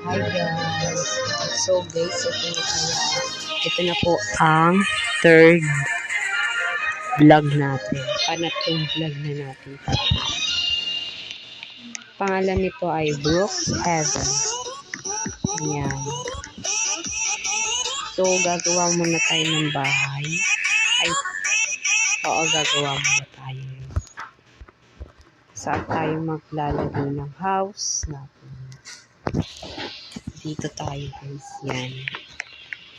Hi guys! So guys, ito na po ang third vlog natin. Panatong vlog na natin. Pangalan nito ay Brooks Heaven. Yan. So, gagawa muna tayo ng bahay. Gagawa muna tayo. Saan tayo maglalagay ng house natin? Dito tayo guys. Yan.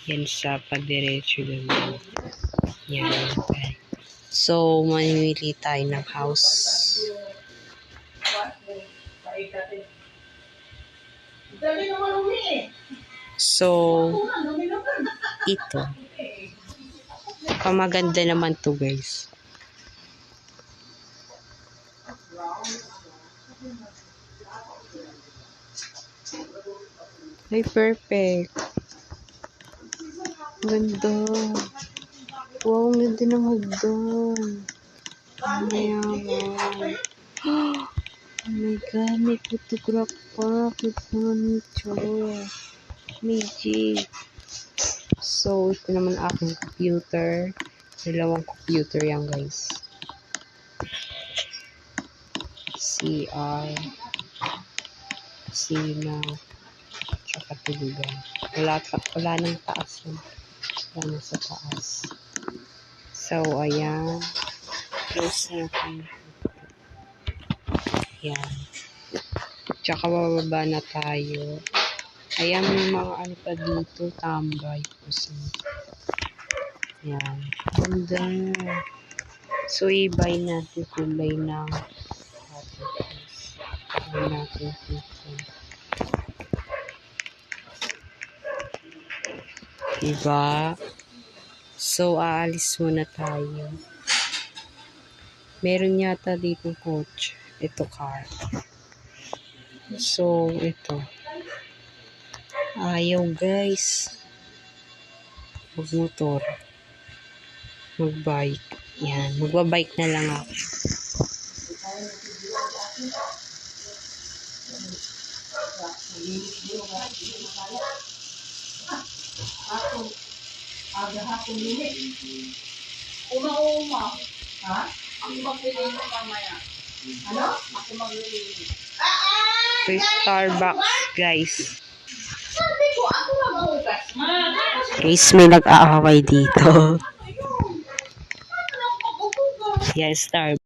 Yan siya. Padiretso naman. Yan. Okay. So, mamimili tayo ng house. So, ito. Pamaganda naman to guys. Ay, perfect. Ganda. Wow, ang ganda ng hagdan. Mayaman. Oh my God, may photograph pa. Kita naman ito. Magic. So, ito naman aking computer. Dalawang computer yan, guys. CR. Sina. Tsaka tulugan. Wala nang taas yun. Wala sa taas. So, ayan. Close natin. Ayan. Tsaka bababa na tayo. Ayan, may mga ano pa dito. Tambay. Ayan. Ganda. So, i-buy natin kulay ng natin dito. Diba? So, aalis muna tayo. Meron yata dito coach. Ito car. So, ito. Ayaw guys. Magmotor. Magbike. Yan. Magbabike na lang ako. Hapon minit. Uma. Ha? Ako maglilinis mamaya. Ano? Ako maglilinis. Ito yung Starbucks, guys. Sabi ko, ako mag-ugas. Guys, may nag-aaway dito. Yan, Starbucks.